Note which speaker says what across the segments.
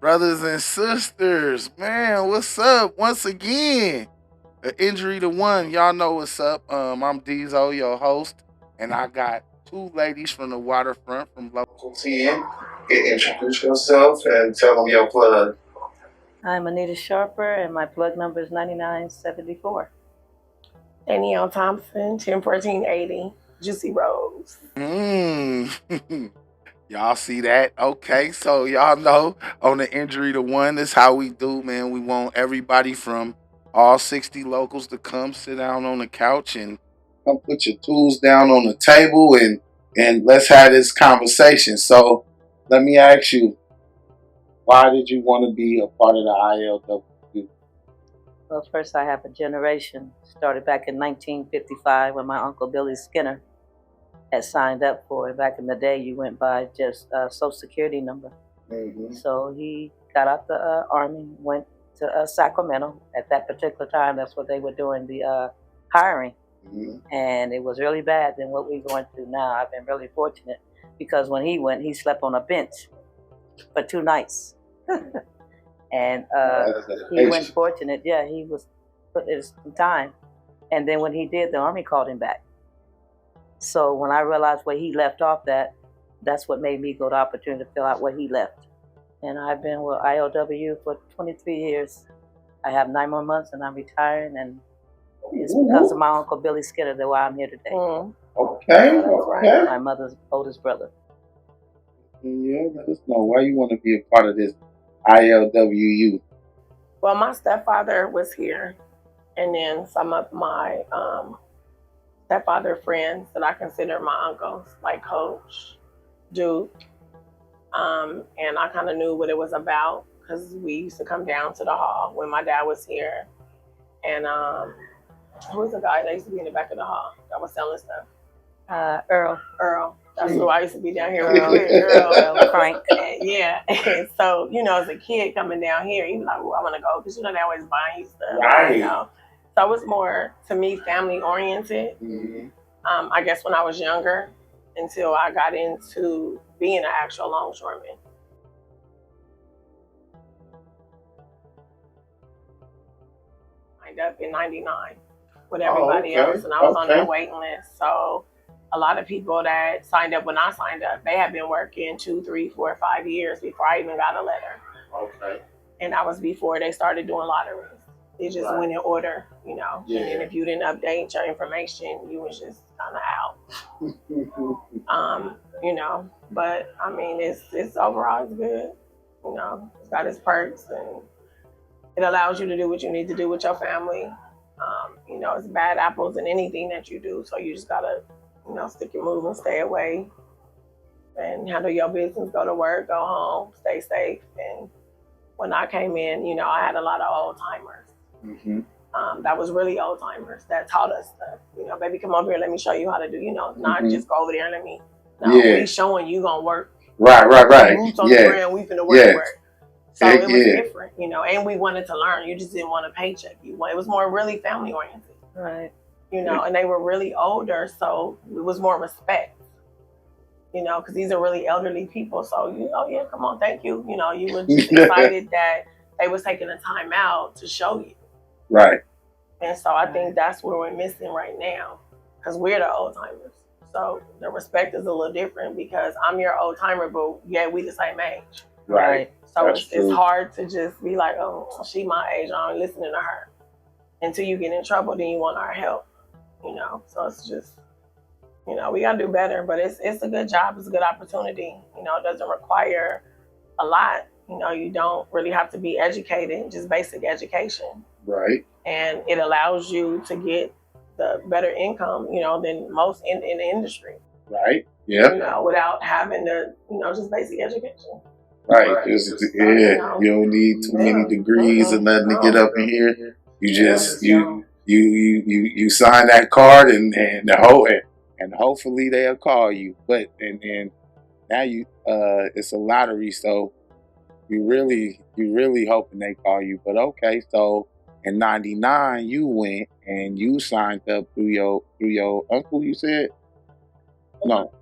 Speaker 1: Brothers and sisters, man, what's up? Once again, an injury to one. Y'all know what's up. I'm Dezo, your host, and I got two ladies from the waterfront from local 10. Introduce yourself and tell them your plug.
Speaker 2: I'm Anita Sharper, and my plug number is 9974.
Speaker 3: Danielle Thompson, 101480, Juicy Rose.
Speaker 1: Y'all see that? Okay, so y'all know on the injury to one, this how we do, man. We want everybody from all 60 locals to come sit down on the couch and come put your tools down on the table and let's have this conversation. So let me ask you, why did you want to be a part of the ILW?
Speaker 2: Well, first, I have a generation. Started back in 1955 when my Uncle Billy Skinner had signed up for it. Back in the day, you went by just a Social Security number. Mm-hmm. So he got out the Army, went to Sacramento. At that particular time, that's what they were doing, the hiring. Mm-hmm. And it was really bad than what we're going through now. I've been really fortunate because when he went, he slept on a bench for 2 nights. And he went fortunate. Yeah, he was put his time. And then when he did, the Army called him back. So when I realized where he left off that's what made me go the opportunity to fill out where he left. And I've been with ILW for 23 years. I have 9 more months and I'm retiring, and it's because of my Uncle Billy Skinner that why I'm here today.
Speaker 1: Okay.
Speaker 2: My mother's oldest brother.
Speaker 1: Yeah, let us know why you want to be a part of this ILWU.
Speaker 3: Well, my stepfather was here, and then some of my stepfather friends that I consider my uncles, like Coach, Duke, and I kind of knew what it was about because we used to come down to the hall when my dad was here. And who was the guy that used to be in the back of the hall that was selling stuff? Earl. That's who I used to be down here with. Earl Frank. Yeah. And so, as a kid coming down here, you like, I want to go because, they always buying you stuff.
Speaker 1: Right.
Speaker 3: So it was more, to me, family oriented. Mm-hmm. I guess when I was younger, until I got into being an actual longshoreman. I signed up in '99 with everybody else, and I was on that waiting list. So a lot of people that signed up when I signed up, they had been working 2, 3, 4, 5 years before I even got a letter. Okay. And that was before they started doing lotteries. It just went in order, Yeah. And if you didn't update your information, you was just kind of out. But I mean, it's overall it's good. It's got its perks, and it allows you to do what you need to do with your family. It's bad apples in anything that you do, so you just gotta, stick your move and stay away, and handle your business. Go to work, go home, stay safe. And when I came in, I had a lot of old timers. Mm-hmm. That was really old timers that taught us stuff. Baby, come over here, let me show you how to do. Not just go over there and let me. No, we showing you gonna work.
Speaker 1: Right.
Speaker 3: Boots on the ground, we finna work. So it was different, and we wanted to learn. You just didn't want a paycheck. It was more really family oriented.
Speaker 2: Right.
Speaker 3: And they were really older, so it was more respect. Because these are really elderly people. So, come on, thank you. You were just excited that they was taking the time out to show you.
Speaker 1: Right.
Speaker 3: And so I think that's where we're missing right now, because we're the old timers. So the respect is a little different because I'm your old timer, but yeah, we the same age.
Speaker 1: Right.
Speaker 3: So it's hard to just be like, oh, she my age, I'm listening to her. Until you get in trouble, then you want our help. So it's just, we gotta do better, but it's a good job, it's a good opportunity. It doesn't require a lot. You don't really have to be educated, just basic education.
Speaker 1: Right.
Speaker 3: And it allows you to get the better income, than most in the industry.
Speaker 1: Right. Yeah.
Speaker 3: Without having to, just basic education.
Speaker 1: Right. You don't need too many degrees or nothing to get up in here. You just you sign that card and hopefully they'll call you. But and now it's a lottery, so you really hoping they call you. But okay, so in '99 you went and you signed up through your uncle, you said? No.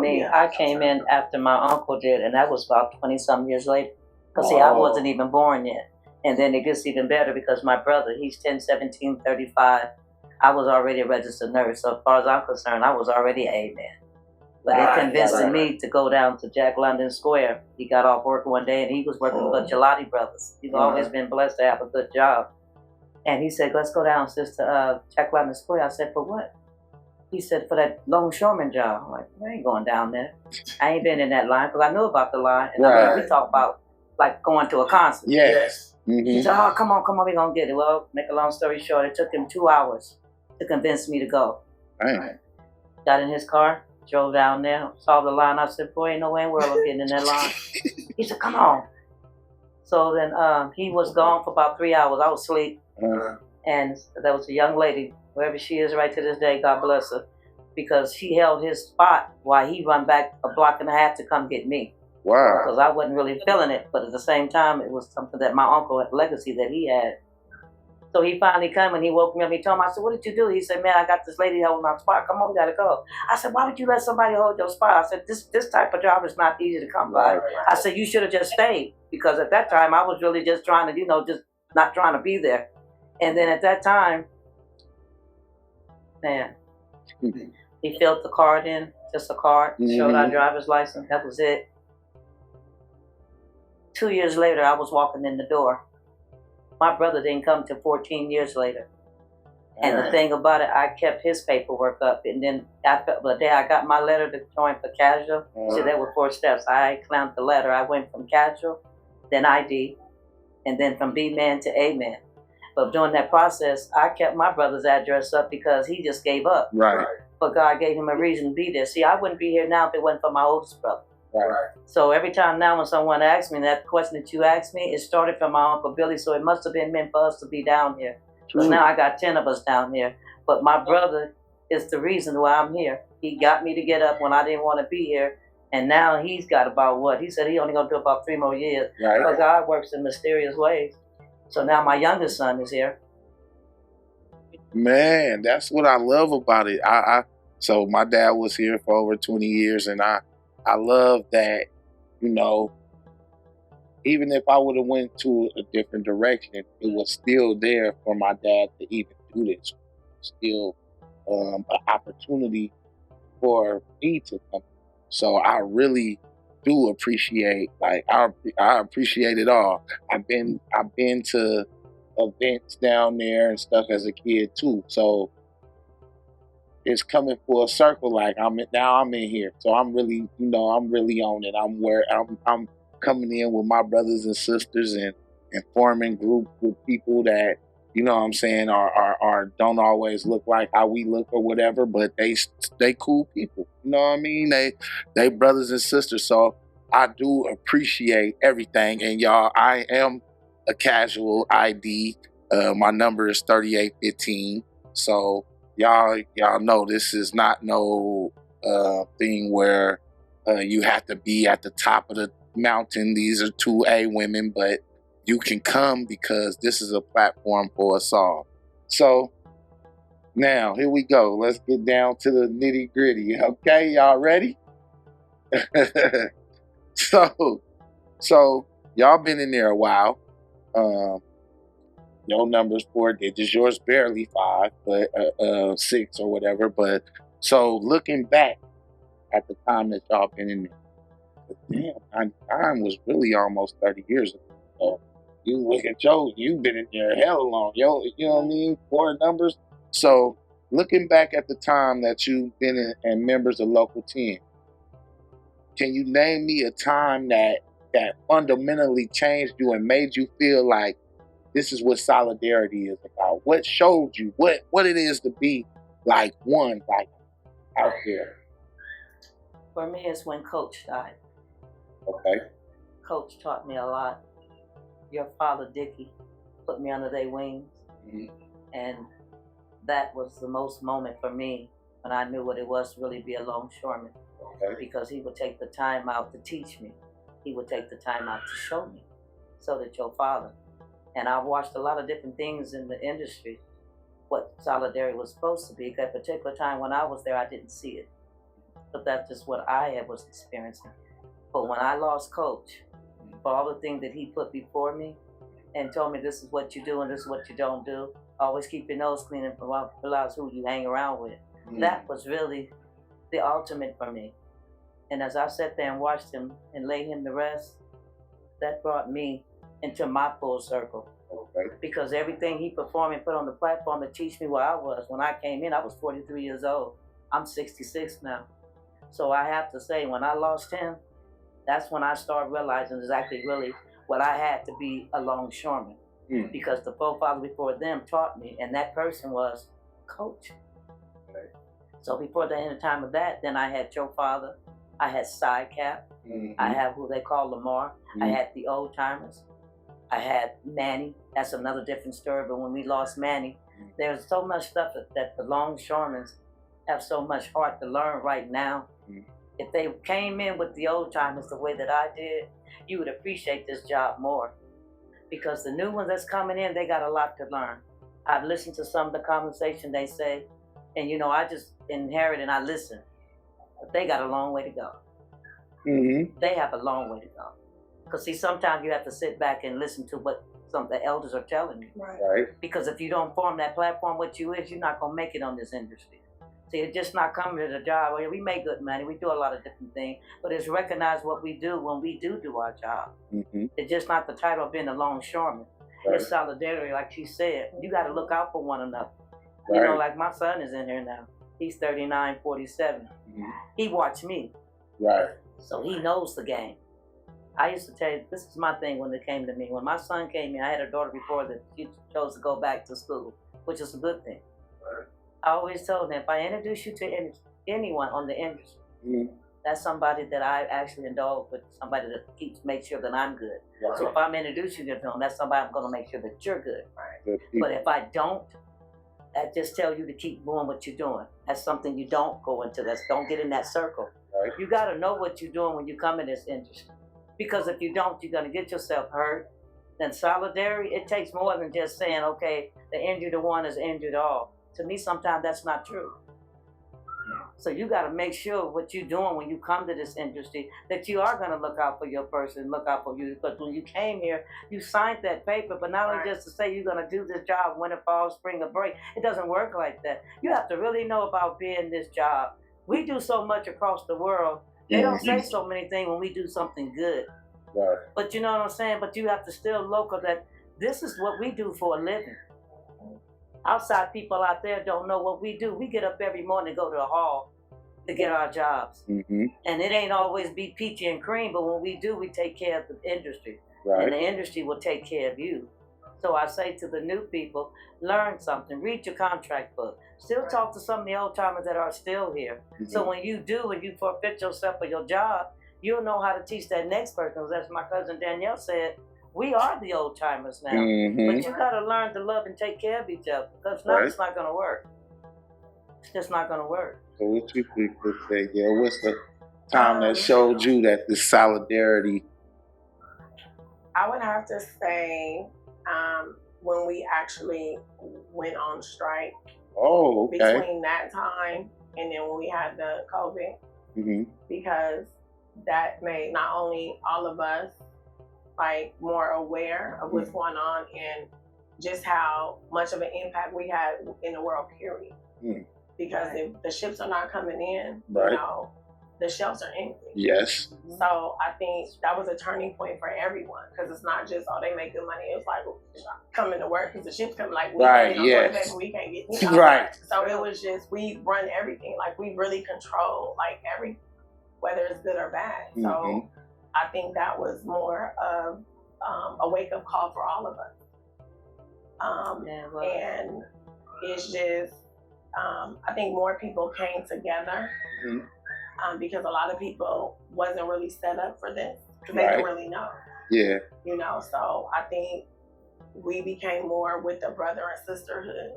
Speaker 2: Me. I came in after my uncle did, and that was about 20 some years later. Because, see, I wasn't even born yet. And then it gets even better because my brother, he's 10/17/35. I was already a registered nurse. So as far as I'm concerned, I was already an amen. But it convinced me to go down to Jack London Square. He got off work one day and he was working for Gelati Brothers. He's always been blessed to have a good job. And he said, let's go down, sister, Jack London Square. I said, for what? He said, for that longshoreman job. I'm like, I ain't going down there. I ain't been in that line because I knew about the line. And I mean, we talk about like going to a concert.
Speaker 1: Yes. Mm-hmm.
Speaker 2: He said, oh, come on, we're going to get it. Well, make a long story short, it took him 2 hours to convince me to go.
Speaker 1: Right.
Speaker 2: Got in his car, drove down there, saw the line. I said, boy, ain't no way in the world I'm getting in that line. He said, come on. So then he was gone for about 3 hours. I was asleep. And there was a young lady, wherever she is right to this day, God bless her, because she held his spot while he run back a block and a half to come get me.
Speaker 1: Wow.
Speaker 2: Because I wasn't really feeling it, but at the same time, it was something that my uncle had, legacy that he had. So he finally came and he woke me up. He told me, I said, what did you do? He said, man, I got this lady holding my spot. Come on, we got to go. I said, why would you let somebody hold your spot? I said, this type of job is not easy to come by. I said, you should have just stayed. Because at that time, I was really just trying to, just not trying to be there. And then at that time, man, he filled the card in, just a card, showed our driver's license. That was it. 2 years later, I was walking in the door. My brother didn't come till 14 years later. And the thing about it, I kept his paperwork up. And then the day I got my letter to join for casual, see, there were 4 steps. I clamped the letter. I went from casual, then ID, and then from B-man to A-man. But during that process, I kept my brother's address up because he just gave up.
Speaker 1: Right.
Speaker 2: But God gave him a reason to be there. See, I wouldn't be here now if it wasn't for my oldest brother.
Speaker 1: Right.
Speaker 2: So every time now when someone asks me that question that you asked me, it started from my Uncle Billy, so it must have been meant for us to be down here. Because now I got 10 of us down here. But my brother is the reason why I'm here. He got me to get up when I didn't want to be here. And now he's got about what? He said he only going to do about 3 more years.
Speaker 1: Right.
Speaker 2: But God works in mysterious ways. So now my youngest son is here.
Speaker 1: Man, that's what I love about it. So my dad was here for over 20 years, and I love that, even if I would have went to a different direction, it was still there for my dad to even do this. Still an opportunity for me to come. So I really do appreciate, I appreciate it all. I've been to events down there and stuff as a kid too. So it's coming full circle. Like I'm in here. So I'm really, I'm really on it. I'm coming in with my brothers and sisters and forming groups with people that, are don't always look like how we look or whatever, but they cool people. You know what I mean? They brothers and sisters. So I do appreciate everything. And y'all, I am a casual ID. My number is 3815. So y'all know this is not no thing where you have to be at the top of the mountain. These are 2A women, but you can come because this is a platform for us all. So now here we go. Let's get down to the nitty gritty. Okay, y'all ready? So y'all been in there a while. Your number's 4 digits. Yours barely 5, but 6 or whatever. But so looking back at the time that y'all been in there, damn, time was really almost 30 years ago. So you look at you've been in there hella long. You know what I mean? 4 numbers. So looking back at the time that you've been in and members of Local 10, can you name me a time that fundamentally changed you and made you feel like this is what solidarity is about? What showed you what it is to be like one, like out there?
Speaker 2: For me, it's when Coach died.
Speaker 1: Okay.
Speaker 2: Coach taught me a lot. Your father, Dickie, put me under their wings. Mm-hmm. And that was the most moment for me when I knew what it was to really be a longshoreman. Okay. Because he would take the time out to teach me. He would take the time out to show me. So did your father. And I've watched a lot of different things in the industry, what solidarity was supposed to be. At a particular time when I was there, I didn't see it. But that's just what I was experiencing. But when I lost Coach, for all the things that he put before me and told me this is what you do and this is what you don't do. Always keep your nose clean and realize who you hang around with. That was really the ultimate for me. And as I sat there and watched him and laid him to rest, that brought me into my full circle.
Speaker 1: Okay.
Speaker 2: Because everything he performed and put on the platform to teach me where I was. When I came in, I was 43 years old. I'm 66 now. So I have to say, when I lost him, that's when I started realizing exactly really what I had to be a longshoreman. Because the forefathers before them taught me, and that person was coach.
Speaker 1: Okay.
Speaker 2: So before the end of time of that, then I had Joe Father, I had Sidecap, I had who they call Lamar, I had the old timers, I had Manny. That's another different story, but when we lost Manny, there's so much stuff that the longshoremen have so much heart to learn right now. If they came in with the old timers the way that I did, you would appreciate this job more. Because the new ones that's coming in, they got a lot to learn. I've listened to some of the conversation they say, and you know, I just inherit and I listen. But they got a long way to go. They have a long way to go. Because see, sometimes you have to sit back and listen to what some of the elders are telling you.
Speaker 1: Right.
Speaker 2: Because if you don't form that platform, what you is, you're not gonna make it on this industry. See, it's just not coming to the job. Well, we make good money, we do a lot of different things, but it's recognize what we do when we do our job. It's just not the title of being a longshoreman. It's solidarity, like she said. You got to look out for one another. You know, like my son is in here now. He's 39, 47. He watched me.
Speaker 1: Right.
Speaker 2: So he knows the game. I used to tell you, this is my thing when it came to me. When my son came in, I had a daughter before that she chose to go back to school, which is a good thing. I always told them, if I introduce you to anyone on the industry, that's somebody that I actually indulge with, somebody that makes sure that I'm good. So if I'm introducing you to them, that's somebody I'm going to make sure that you're good. But if I don't, I just tell you to keep doing what you're doing. That's something you don't go into. Don't get in that circle. You got to know what you're doing when you come in this industry. Because if you don't, you're going to get yourself hurt. Then solidarity, it takes more than just saying, okay, the injured one is injured all. To me, sometimes that's not true. So you got to make sure what you're doing when you come to this industry, that you are going to look out for your person, look out for you. Because when you came here, you signed that paper, but not only just to say you're going to do this job winter, fall, spring, or break. It doesn't work like that. You have to really know about being this job. We do so much across the world. They don't say so many things when we do something good. But you know what I'm saying? But you have to still local that this is what we do for a living. Outside people out there don't know what we do. We get up every morning and go to the hall to get our jobs. And it ain't always be peachy and cream, but when we do, we take care of the industry. And the industry will take care of you. So I say to the new people, learn something, read your contract book. Still talk to some of the old timers that are still here. So when you do and you forfeit yourself for your job, you'll know how to teach that next person. As my cousin Danielle said, we are the old timers now. But you got to learn to love and take care of each other. Because now it's not going to work. It's just not going to work.
Speaker 1: So what you think, Gail? What's the time that showed you that the solidarity?
Speaker 3: I would have to say when we actually went on strike.
Speaker 1: Oh, okay.
Speaker 3: Between that time and then when we had the COVID. Because that made not only all of us like more aware of what's going on and just how much of an impact we had in the world, period. Because if the ships are not coming in, you know, the shelves are empty.
Speaker 1: Yes.
Speaker 3: So I think that was a turning point for everyone because it's not just, oh, they make good money. It's like coming to work because the ships come like, we can't get paper, we can't get, you know. So it was just, we run everything. Like we really control like whether it's good or bad. So I think that was more of a wake-up call for all of us. And it's just, I think more people came together because a lot of people wasn't really set up for this because they didn't really know. You know, so I think we became more with the brother and sisterhood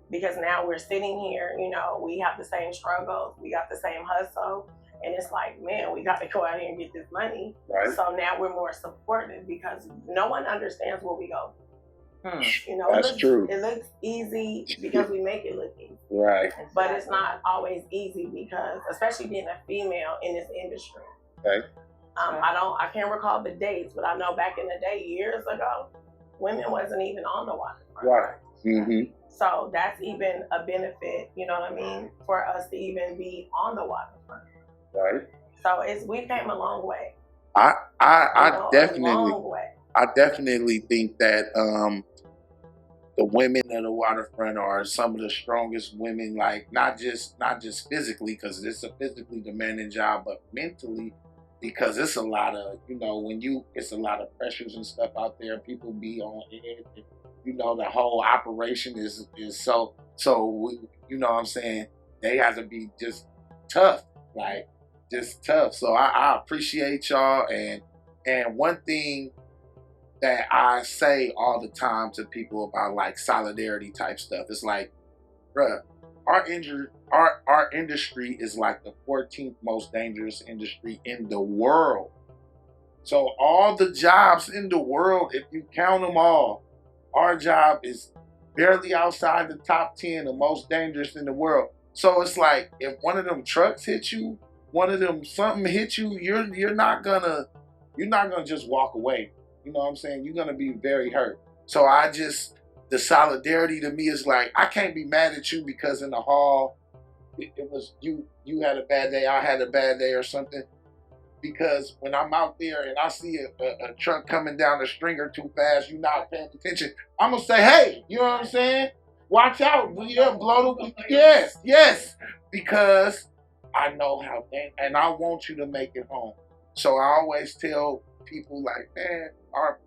Speaker 3: because now we're sitting here, you know, we have the same struggles, we got the same hustle. And it's like, man, we got to go out here and get this money. So now we're more supportive because no one understands what we go through. You know,
Speaker 1: that's true.
Speaker 3: It looks easy because we make it look easy. But it's not always easy because, especially being a female in this industry. I can't recall the dates, but I know back in the day, years ago, women wasn't even on the waterfront.
Speaker 1: Right. Mm-hmm.
Speaker 3: So that's even a benefit, you know what I mean, for us to even be on the waterfront.
Speaker 1: Right.
Speaker 3: So we came a long way.
Speaker 1: I
Speaker 3: A long way.
Speaker 1: I definitely think that the women of the waterfront are some of the strongest women, like not just physically, because it's a physically demanding job, but mentally, because it's a lot of, it's a lot of pressures and stuff out there. People be on edge. The whole operation is so you know what I'm saying, they have to be just tough, like just tough. So I appreciate y'all, and one thing that I say all the time to people about like solidarity type stuff. It's like, bruh, our industry is like the 14th most dangerous industry in the world. So all the jobs in the world, if you count them all, our job is barely outside the top 10, the most dangerous in the world. So it's like, if one of them trucks hit you, one of them something hit you, you're not gonna just walk away. You know what I'm saying? You're gonna be very hurt. So the solidarity to me is like, I can't be mad at you because in the hall, it was you had a bad day, I had a bad day or something. Because when I'm out there and I see a truck coming down the stringer too fast, you're not paying attention, I'm gonna say, hey, you know what I'm saying? Watch out, blow the, yes, because I know how, and I want you to make it home. So I always tell people like, man, our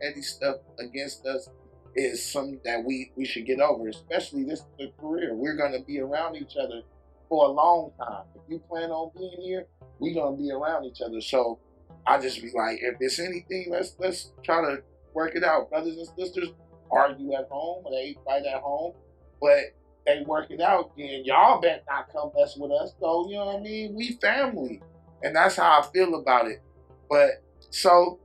Speaker 1: petty stuff against us is something that we should get over, especially this career. We're gonna be around each other for a long time. If you plan on being here, we're gonna be around each other. So I just be like, if it's anything, let's try to work it out. Brothers and sisters argue at home, they fight at home, but they work it out. Then y'all better not come mess with us. So you know what I mean? We family, and that's how I feel about it. But so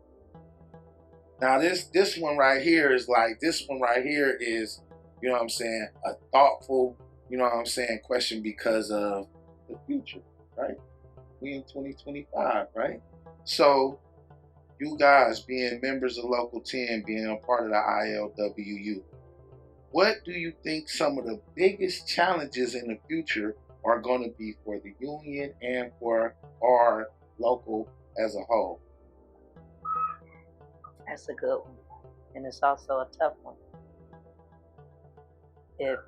Speaker 1: now this one right here is, you know what I'm saying, a thoughtful, you know what I'm saying, question because of the future, right? We in 2025, right? So you guys being members of Local 10, being a part of the ILWU, what do you think some of the biggest challenges in the future are going to be for the union and for our local as a whole?
Speaker 2: That's a good one. And it's also a tough one. If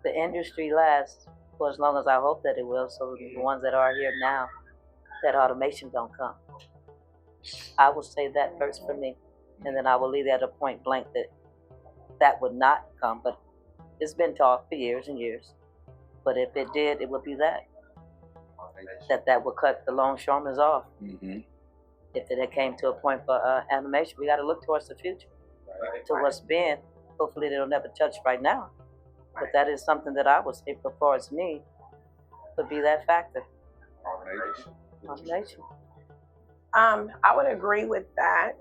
Speaker 2: the industry lasts for as long as I hope that it will, so the ones that are here now, that automation don't come. I will say that first for me, and then I will leave that a point blank that would not come, but it's been talked for years and years. But if it did, it would be that would cut the longshoremen's off.
Speaker 1: Mm-hmm.
Speaker 2: If it came to a point for animation, we got to look towards the future, to what's been. Hopefully, they'll never touch right now. But that is something that I would say, for far as me, would be that factor. Automation.
Speaker 3: I would agree with that.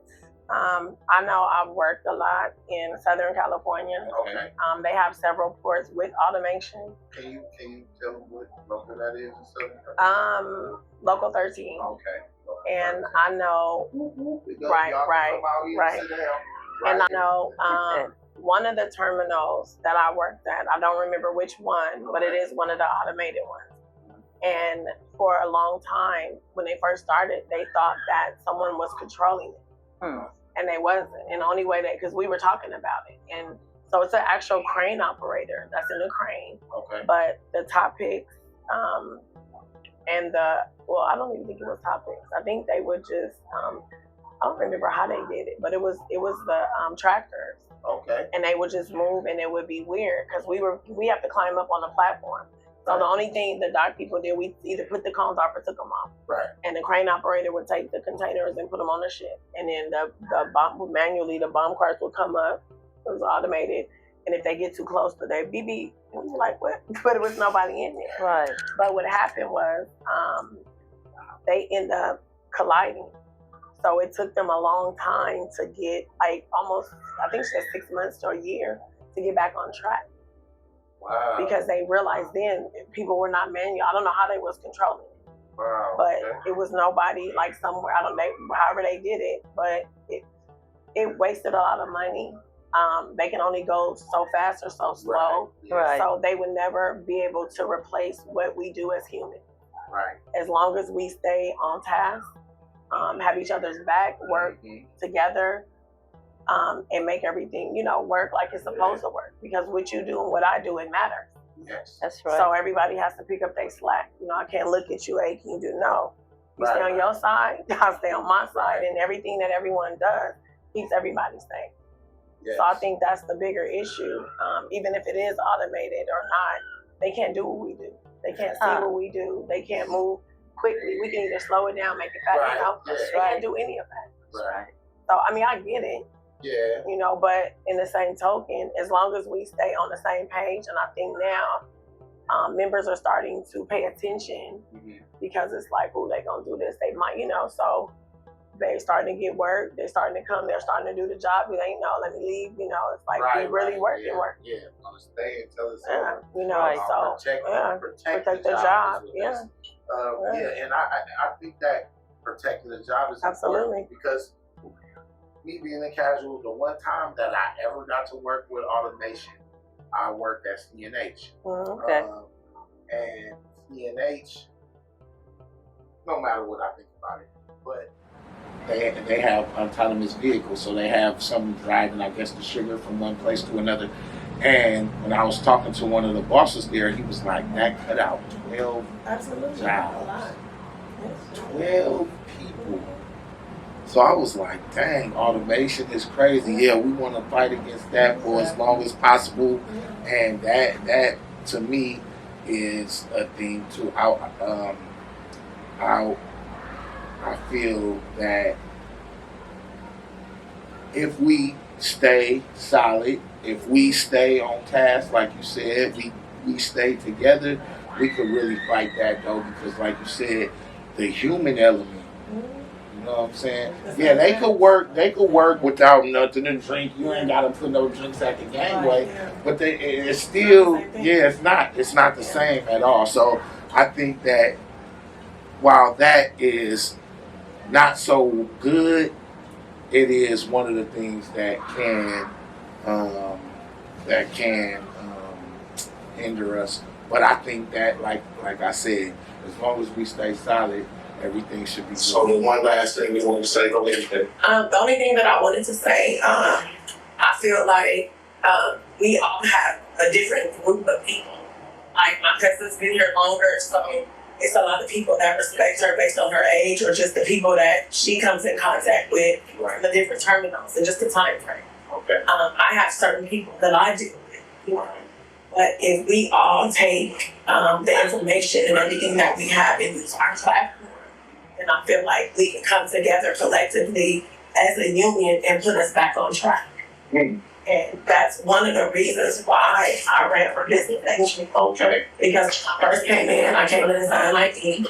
Speaker 3: I know I've worked a lot in Southern California.
Speaker 1: Okay.
Speaker 3: They have several ports with automation.
Speaker 1: Can you tell them what local that is in Southern
Speaker 3: California? Local 13.
Speaker 1: Okay.
Speaker 3: And I know, right. And I know one of the terminals that I worked at, I don't remember which one, but it is one of the automated ones. And for a long time, when they first started, they thought that someone was controlling it. And they wasn't. And the only way because we were talking about it. And so it's an actual crane operator that's in the crane.
Speaker 1: Okay.
Speaker 3: But the topics, and I don't even think it was topics. I think they would just, I don't remember how they did it, but it was the tractors.
Speaker 1: Okay.
Speaker 3: And they would just move, and it would be weird because we have to climb up on the platform. So the only thing the dock people did, we either put the cones off or took them off.
Speaker 1: Right.
Speaker 3: And the crane operator would take the containers and put them on the ship. And then the bomb carts would come up. It was automated. And if they get too close to their BB, and we were like, what? But it was nobody in there.
Speaker 2: Right.
Speaker 3: But what happened was they end up colliding. So it took them a long time to get, like, almost, I think she said 6 months to a year to get back on track.
Speaker 1: Wow.
Speaker 3: Because they realized then people were not manual. I don't know how they was controlling it.
Speaker 1: Wow.
Speaker 3: But it was nobody like somewhere, I don't know, however they did it, but it wasted a lot of money. They can only go so fast or so slow.
Speaker 2: Right.
Speaker 3: So they would never be able to replace what we do as humans.
Speaker 1: Right.
Speaker 3: As long as we stay on task, have each other's back, work together, and make everything, work like it's supposed to work. Because what you do and what I do, it matters.
Speaker 1: Yes.
Speaker 2: That's right.
Speaker 3: So everybody has to pick up their slack. I can't look at you, hey, can you do no? You stay on your side, I'll stay on my side. And everything that everyone does keeps everybody safe. Yes. So I think that's the bigger issue. Even if it is automated or not, they can't do what we do. They can't see what we do. They can't move quickly. We can either slow it down, make it fast. They can't do any of that.
Speaker 1: Right.
Speaker 3: So, I get it.
Speaker 1: Yeah.
Speaker 3: But in the same token, as long as we stay on the same page, and I think now members are starting to pay attention because it's like, oh, they gonna do this. They might, so they're starting to get work. They're starting to come. They're starting to do the job. You ain't let me leave. It's like we really work.
Speaker 1: Yeah, I'm gonna stay until it's
Speaker 3: over.
Speaker 1: So protect the job.
Speaker 3: Yeah.
Speaker 1: And I think that protecting the job is important because me being a casual, the one time that I ever got to work with automation, I worked at CNH.
Speaker 2: Okay.
Speaker 1: And CNH, no matter what I think about it, but they have autonomous vehicles, so they have someone driving, I guess, the sugar from one place to another. And when I was talking to one of the bosses there, he was like, that cut out 12 jobs. 12 people. So I was like, dang, automation is crazy. Yeah, we want to fight against that for as long as possible. And that to me is a thing too. I feel that if we stay solid, if we stay on task, like you said, we stay together, we could really fight that though, because like you said, the human element, you know what I'm saying? Yeah, they could work without nothing to drink. You ain't gotta put no drinks at the gangway, but it's still, it's not the same at all. So I think that while that is not so good, it is one of the things that can hinder us. But I think that, like I said, as long as we stay solid, everything should be good. So the one last thing we want to say, go ahead.
Speaker 3: The only thing that I wanted to say, I feel like we all have a different group of people. Like my cousin's been here longer, so it's a lot of people that respect her based on her age or just the people that she comes in contact with from the different terminals and just the time frame.
Speaker 1: Okay.
Speaker 3: I have certain people that I deal with. But if we all take the information and everything that we have in our platform, then I feel like we can come together collectively as a union and put us back on track. And that's one of the reasons why I ran for business action.
Speaker 1: Okay.
Speaker 3: Because when I first came in, I came in as an ID,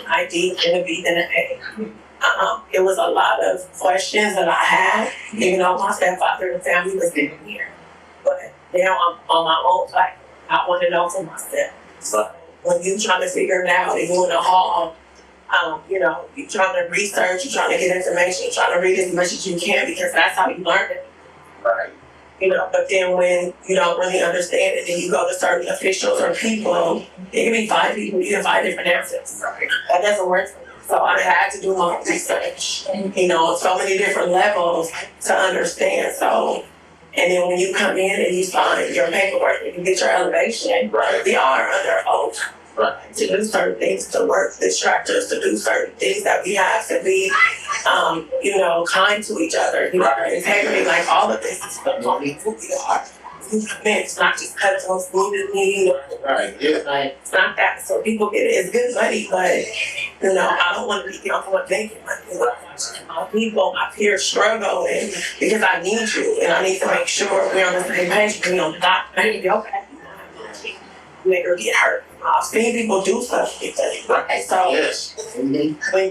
Speaker 3: and a B, and an A. It was a lot of questions that I had, even though my stepfather and family was sitting here. But now I'm on my own platform. I want to know for myself. So when you're trying to figure it out and you're in the hall, you're trying to research, you're trying to get information, you're trying to read as much as you can because that's how you learn it.
Speaker 1: Right.
Speaker 3: But then when you don't really understand it and you go to certain officials or people, it can be 5 people, you get 5 different answers.
Speaker 1: Right.
Speaker 3: That doesn't work for me. So I had to do my own research, so many different levels to understand. So, and then when you come in and you sign your paperwork and you get your elevation, we are under oath to do certain things, to work distractors, to do certain things that we have to be, kind to each other. Integrity, like all of this is who we are. It's not just cutting on smoothly.
Speaker 1: Right, yeah.
Speaker 3: Like, it's not that. So people get it. It's good money, but, I don't want to be the only one making money. My people, my peers struggle because I need you and I need to make sure we're on the same page. I need your back. Make her get hurt. I've seen people do stuff because, so,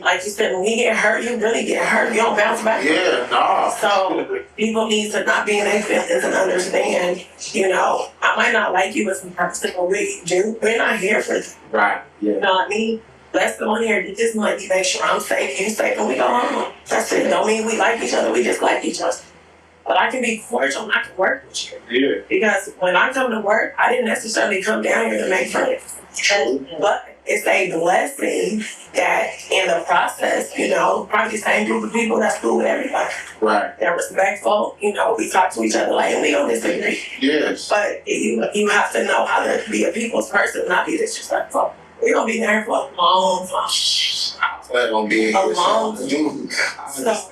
Speaker 3: like you said, when you get hurt, you really get hurt. You don't bounce back.
Speaker 1: Yeah, no.
Speaker 3: So people need to not be in their feelings and understand, I might not like you as a person, but we're not here for you.
Speaker 1: Right. Yeah.
Speaker 3: You know what I mean? let's go in here, get this money, make sure I'm safe, you safe, and we go home. That's it. Don't mean we like each other, we just like each other. But I can be cordial and I can work with you. Yeah. Because when I come to work, I didn't necessarily come down here to make friends. But it's a blessing that in the process, probably the same group of people that's cool with everybody.
Speaker 1: Right.
Speaker 3: They're respectful, we talk to each other like, and we don't disagree.
Speaker 1: Yes.
Speaker 3: But you have to know how to be a people's person, not be disrespectful. We're going to be there for a long time.
Speaker 1: We're going to be
Speaker 3: a long time. So,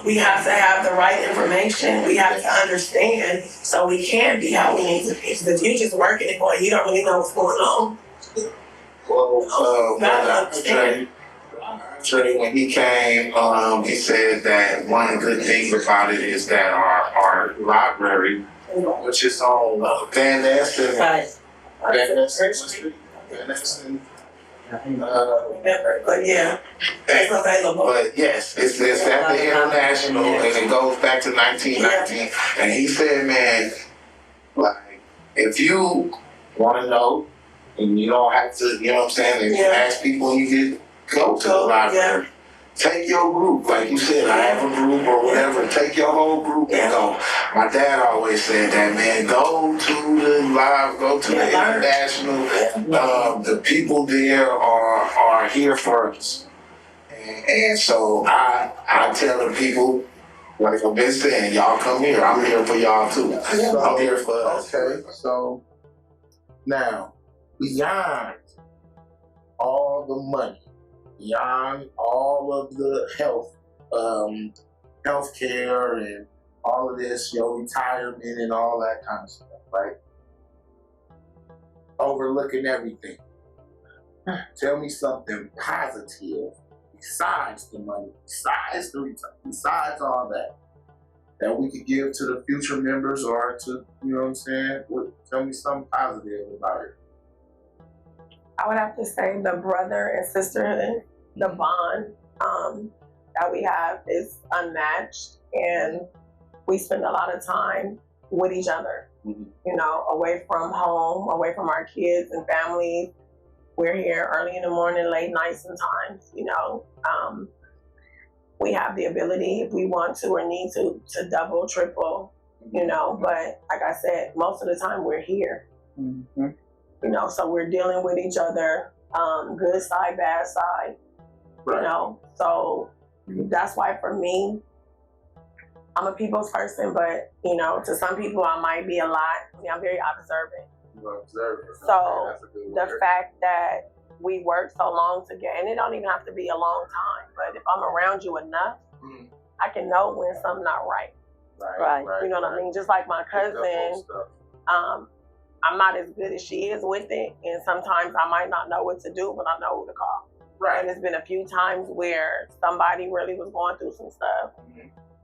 Speaker 3: we have to have the right information. We have to understand so we can be how we need to be. Because you just working it for you don't really know what's going on.
Speaker 1: Well, Trey, when he came, he said that one good thing about it is that our library, which is on Van Ness
Speaker 3: but yeah, it's available.
Speaker 1: But yes, it's at the International, and it goes back to 1919. And he said, man, like, if you want to know, and you don't have to, you know what I'm saying, and you ask people, and you get go to the library. Take your group, like you said, I have a group or whatever. Take your whole group and go. My dad always said that, man. Go to the International. The people there are here for us, and so I tell the people, like I've been saying, y'all come here. I'm here for y'all too. I'm here for us. Okay, so now beyond all the money, beyond all of the health care and all of this, your retirement and all that kind of stuff, right? Overlooking everything. Tell me something positive besides the money, besides the retirement, besides all that we could give to the future members or to, you know what I'm saying? Tell me something positive about it.
Speaker 3: I would have to say the brother and sisterhood, the bond that we have is unmatched, and we spend a lot of time with each other, away from home, away from our kids and families. We're here early in the morning, late nights sometimes, we have the ability, if we want to or need to double, triple, but like I said, most of the time we're here. Mm-hmm. So we're dealing with each other, good side, bad side,
Speaker 1: right.
Speaker 3: So that's why for me, I'm a people's person, but, to some people I might be a lot. I'm very observant.
Speaker 1: You're observant.
Speaker 3: So the fact that we work so long together, and it don't even have to be a long time, but if I'm around you enough, I can know when something's not right.
Speaker 2: Right.
Speaker 3: You know what I mean? Just like my cousin, I'm not as good as she is with it, and sometimes I might not know what to do, but I know who to call.
Speaker 1: Right.
Speaker 3: And there's been a few times where somebody really was going through some stuff,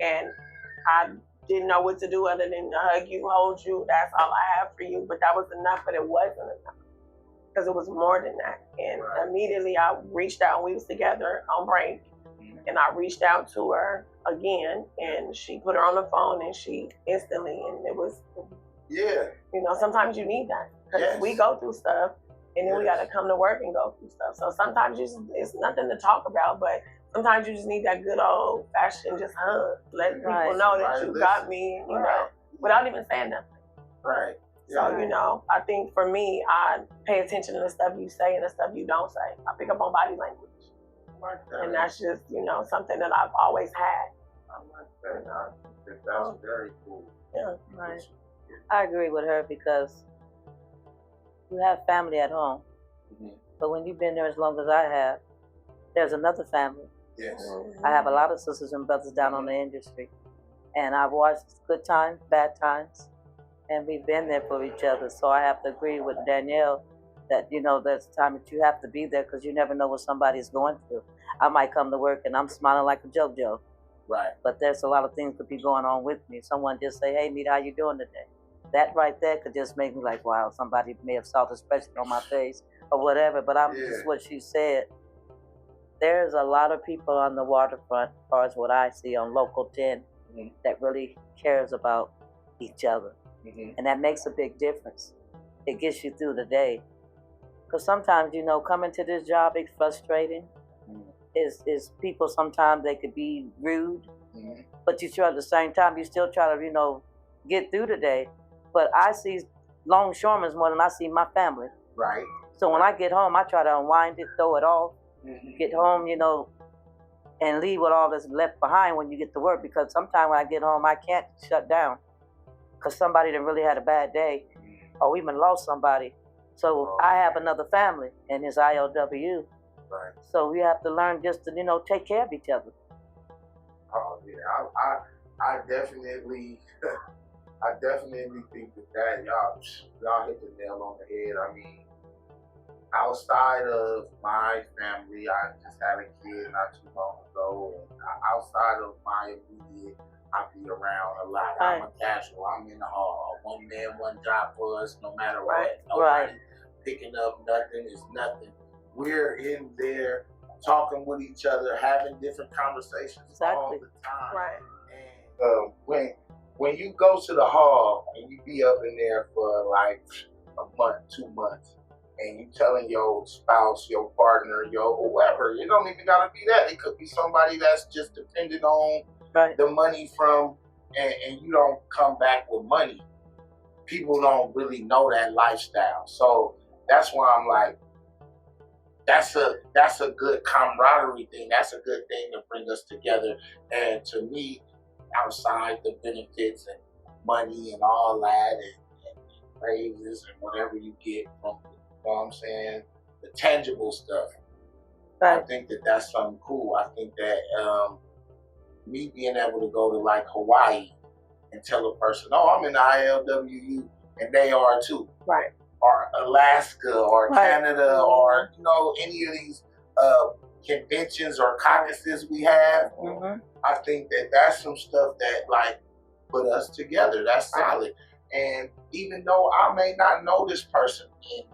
Speaker 3: and I didn't know what to do other than to hug you, hold you. That's all I have for you. But that was enough, but it wasn't enough because it was more than that. And immediately I reached out, and we was together on break, and I reached out to her again, and she put her on the phone, and she instantly, and it was.
Speaker 1: Yeah.
Speaker 3: Sometimes you need that because we go through stuff, and then we got to come to work and go through stuff. So sometimes it's nothing to talk about, but sometimes you just need that good old fashioned just hug. Let people know that you got me, without even saying nothing.
Speaker 1: Right.
Speaker 3: So, I think for me, I pay attention to the stuff you say and the stuff you don't say. I pick up on body language. And that's just, something that I've always had.
Speaker 1: I like that. That's very cool.
Speaker 3: Yeah.
Speaker 2: Right. I agree with her because you have family at home. But when you've been there as long as I have, there's another family.
Speaker 1: Yes.
Speaker 2: I have a lot of sisters and brothers down on the industry. And I've watched good times, bad times, and we've been there for each other. So I have to agree with Danielle that, there's a time that you have to be there because you never know what somebody's going through. I might come to work and I'm smiling like a JoJo.
Speaker 1: Right.
Speaker 2: But there's a lot of things could be going on with me. Someone just say, hey, Mita, how you doing today? That right there could just make me like, wow, somebody may have saw this expression on my face or whatever. But just what she said. There's a lot of people on the waterfront, as far as what I see on Local 10, that really cares about each other. And that makes a big difference. It gets you through the day. Because sometimes, coming to this job is frustrating. Is people sometimes they could be rude, but you try at the same time you still try to get through the day. But I see longshoremen more than I see my family.
Speaker 1: Right.
Speaker 2: So when I get home, I try to unwind it, throw it off, get home, and leave with all that's left behind when you get to work. Because sometimes when I get home, I can't shut down because somebody that really had a bad day, or we even lost somebody. So I have another family, and it's ILW.
Speaker 1: Right.
Speaker 2: So we have to learn just to, take care of each other.
Speaker 1: Oh yeah, I definitely, I definitely think that y'all hit the nail on the head. I mean, outside of my family, I just had a kid not too long ago, and outside of my immediate, I be around a lot. I'm a casual. I'm in the hall. One man, one job for us, no matter what. Nobody picking up nothing is nothing. We're in there talking with each other, having different conversations all the time.
Speaker 3: Right.
Speaker 1: And when you go to the hall and you be up in there for like a month, 2 months, and you telling your spouse, your partner, your whoever, it don't even gotta be that. It could be somebody that's just dependent on the money from, and you don't come back with money. People don't really know that lifestyle. So that's why I'm like, that's a good camaraderie thing. That's a good thing to bring us together. And to me, outside the benefits and money and all that and praises and whatever you get from, you know what I'm saying, the tangible stuff. I think that's something cool. I think that me being able to go to like Hawaii and tell a person, oh, I'm in the ILWU, and they are too.
Speaker 3: Right.
Speaker 1: Or Alaska or Canada or any of these conventions or caucuses we have. I think that's some stuff that like put us together. That's solid. And even though I may not know this person in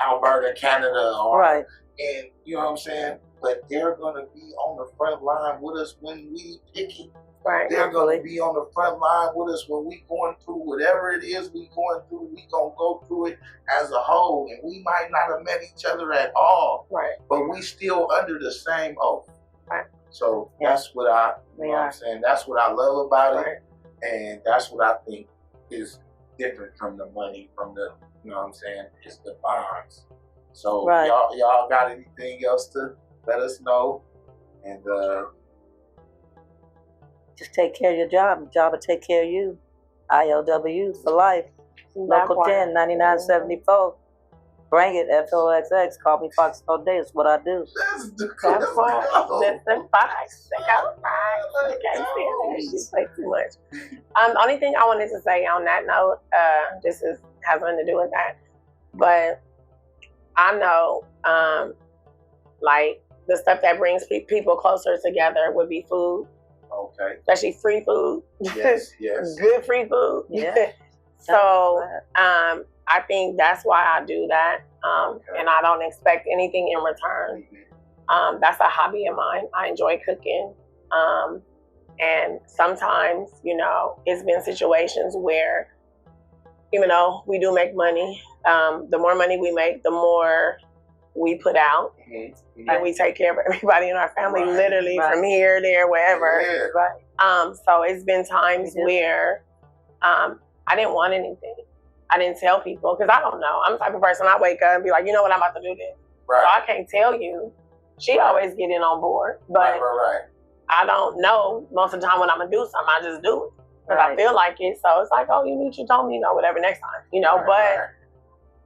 Speaker 1: Alberta, Canada, or and you know what I'm saying, but they're gonna be on the front line with us when we pick it.
Speaker 3: Right.
Speaker 1: They're going to be on the front line with us when we going through whatever it is we going through. We going to go through it as a whole. And we might not have met each other at all.
Speaker 3: Right.
Speaker 1: But we still under the same oath.
Speaker 3: Right.
Speaker 1: So that's what you know what I'm saying? That's what I love about it. And that's what I think is different from the money, from the, you know what I'm saying, it's the bonds. So y'all got anything else to let us know? And
Speaker 2: just take care of your job. Your job will take care of you. ILW for life. Local 10, 9974. Bring it, FOXX. Call me Fox all day. It's what I do.
Speaker 3: That's why. Listen, Fox. You can't see it. She plays too much. The only thing I wanted to say on that note, this has nothing to do with that. But I know, like, the stuff that brings people closer together would be food.
Speaker 1: Okay.
Speaker 3: Especially free food.
Speaker 1: Yes, yes.
Speaker 3: Good free food.
Speaker 2: Yeah.
Speaker 3: So I think that's why I do that. And I don't expect anything in return. That's a hobby of mine. I enjoy cooking. And sometimes, it's been situations where, even though we do make money, the more money we make, the more we put out. And we take care of everybody in our family, literally from here, there, wherever. So it's been times where I didn't want anything. I didn't tell people because I don't know. I'm the type of person, I wake up and be like, you know what, I'm about to do this. So I can't tell you. She always get in on board, but I don't know most of the time when I'm gonna do something. I just do it because I feel like it. So it's like, oh, you told me, whatever, next time,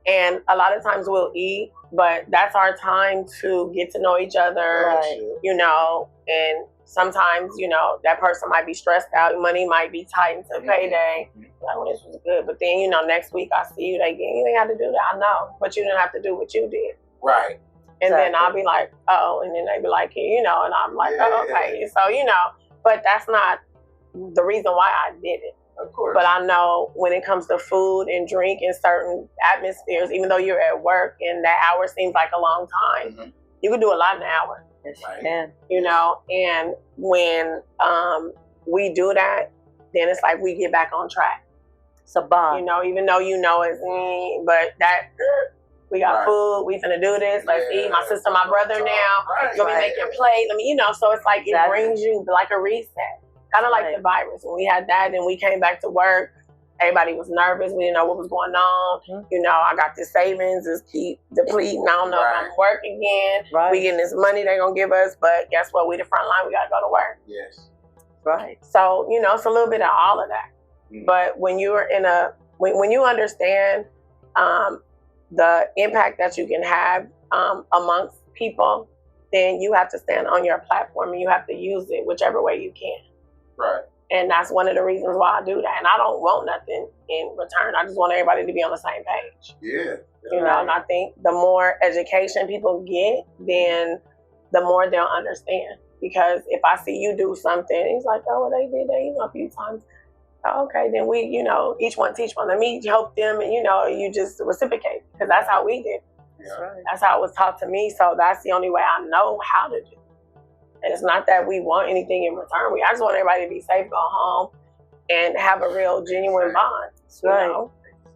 Speaker 3: And a lot of times we'll eat, but that's our time to get to know each other, and sometimes, that person might be stressed out, money might be tight until payday. Like, well, this was good. But then, next week I see you again. You ain't have to do that, I know. But you didn't have to do what you did.
Speaker 1: Right.
Speaker 3: And then I'll be like, oh, and then they be like, and I'm like, oh, okay. So, but that's not the reason why I did it.
Speaker 1: Of course.
Speaker 3: But I know when it comes to food and drink in certain atmospheres, even though you're at work and that hour seems like a long time, you can do a lot in an hour.
Speaker 2: Yes, you can.
Speaker 3: And when we do that, then it's like we get back on track.
Speaker 2: It's a bond.
Speaker 3: Even though it's but that We got food. We finna do this. Let's eat. My sister, my brother now. You're gonna be making plates. So it's like it brings you like a reset. Kind of like the virus. When we had that, then we came back to work. Everybody was nervous. We didn't know what was going on. I got this savings is keep depleting. I don't know if I'm gonna work again. We getting this money they're gonna give us, but guess what? We the front line. We gotta go to work.
Speaker 1: Yes.
Speaker 3: Right. So it's a little bit of all of that. But when you're when you understand the impact that you can have amongst people, then you have to stand on your platform and you have to use it whichever way you can.
Speaker 1: Right.
Speaker 3: And that's one of the reasons why I do that. And I don't want nothing in return. I just want everybody to be on the same page.
Speaker 1: Yeah.
Speaker 3: And I think the more education people get, then the more they'll understand. Because if I see you do something, it's like, oh, well, they did that, a few times. Okay, then we, each one teach one. Let me help them, and you just reciprocate, because that's how we did. That's how it was taught to me. So that's the only way I know how to do. And it's not that we want anything in return. I just want everybody to be safe, go home, and have a real, genuine bond,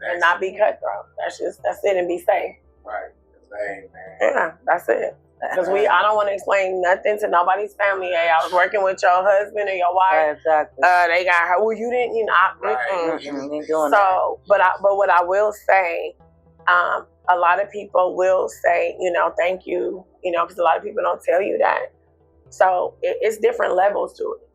Speaker 3: and not be cutthroat. That's it, and be safe.
Speaker 1: Right. Same, man.
Speaker 3: Yeah, that's it. Because I don't want to explain nothing to nobody's family. Hey, I was working with your husband or your wife.
Speaker 2: Right, exactly.
Speaker 3: They got her. Well, you didn't, So, but what I will say, a lot of people will say, thank you, because a lot of people don't tell you that. So it's different levels to it.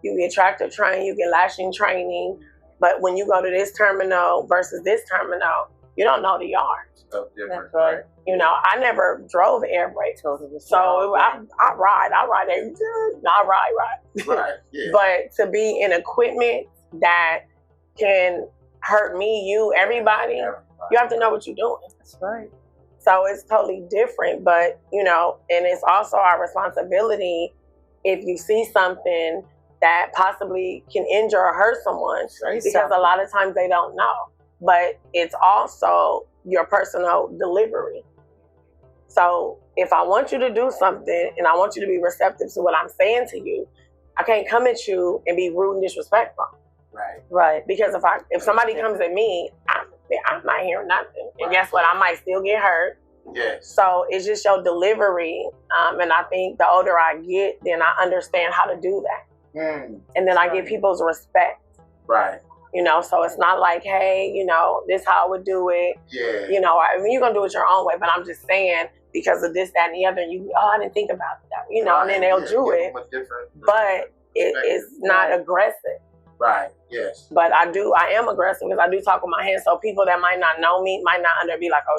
Speaker 3: You get tractor training, you get lashing training, but when you go to this terminal versus this terminal, you don't know the yard.
Speaker 1: Stuff different,
Speaker 2: right?
Speaker 3: I never drove air brakes, so I ride every day. I ride.
Speaker 1: Right. Yeah.
Speaker 3: But to be in equipment that can hurt me, you, everybody, you have to know what you're doing.
Speaker 2: That's right.
Speaker 3: So it's totally different, but and it's also our responsibility if you see something that possibly can injure or hurt someone, because a lot of times they don't know. But it's also your personal delivery. So if I want you to do something and I want you to be receptive to what I'm saying to you, I can't come at you and be rude and disrespectful.
Speaker 2: Right.
Speaker 3: Because if somebody comes at me, I'm not hearing nothing. And guess what? I might still get hurt.
Speaker 1: Yes.
Speaker 3: So it's just your delivery. And I think the older I get, then I understand how to do that. And then I get people's respect.
Speaker 1: Right.
Speaker 3: So it's not like, hey, this how I would do it.
Speaker 1: Yeah.
Speaker 3: You're going to do it your own way, but I'm just saying because of this, that, and the other, I didn't think about that, and then they'll do it. But it is not aggressive.
Speaker 1: Right, yes.
Speaker 3: But I am aggressive because I do talk with my hands. So people that might not know me might not be like, oh,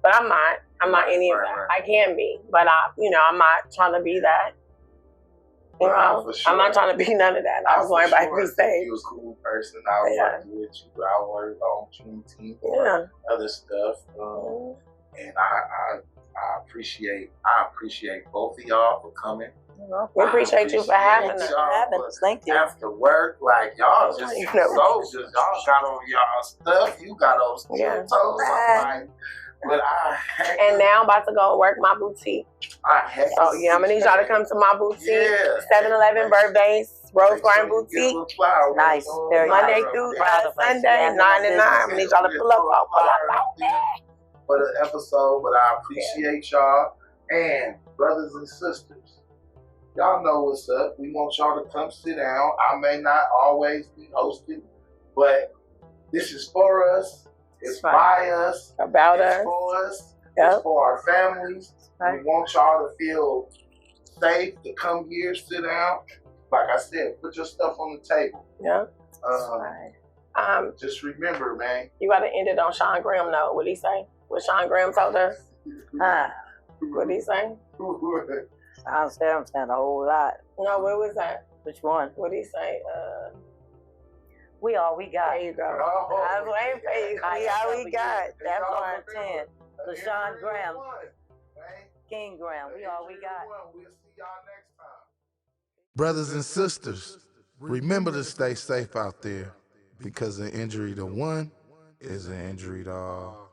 Speaker 3: but I'm not. I'm not any of that. Right. I can be, but I'm not trying to be that. Sure. I'm not trying to be none of that. I just want everybody to be safe.
Speaker 1: You're a cool person. I work with you. I work on Juneteenth, other stuff. And I appreciate both of y'all for coming.
Speaker 3: We appreciate you for having us.
Speaker 2: Thank you.
Speaker 1: After work, like y'all just soldiers. Y'all got on y'all stuff. You got on steel toes. And now I'm about to go work my boutique. So I'm gonna need y'all to come to my boutique. 7-Eleven birthdays, Rose Garden Boutique.
Speaker 2: Nice.
Speaker 3: Monday through Sunday, 9 to 9. I need y'all to pull up.
Speaker 1: For the episode, but I appreciate y'all. And brothers and sisters, y'all know what's up. We want y'all to come sit down. I may not always be hosting, but this is for us. It's by us.
Speaker 3: About us.
Speaker 1: It's for us. It's for our families. We want y'all to feel safe to come here, sit down. Like I said, put your stuff on the table.
Speaker 3: Yeah.
Speaker 1: Just remember, man.
Speaker 3: You got to end it on Sean Graham note. What did he say? What Sean Graham told us? What did he say?
Speaker 2: I'm saying a whole lot.
Speaker 3: No, what was that?
Speaker 2: Which one?
Speaker 3: What did he say?
Speaker 2: We all we got.
Speaker 3: There you go. I was waiting for you. We all we got.
Speaker 2: That's on 10. LaShawn Graham. King Graham. We all we got.
Speaker 1: We'll see y'all next time.
Speaker 4: Brothers and sisters, remember to stay safe out there, because an injury to one is an injury to all.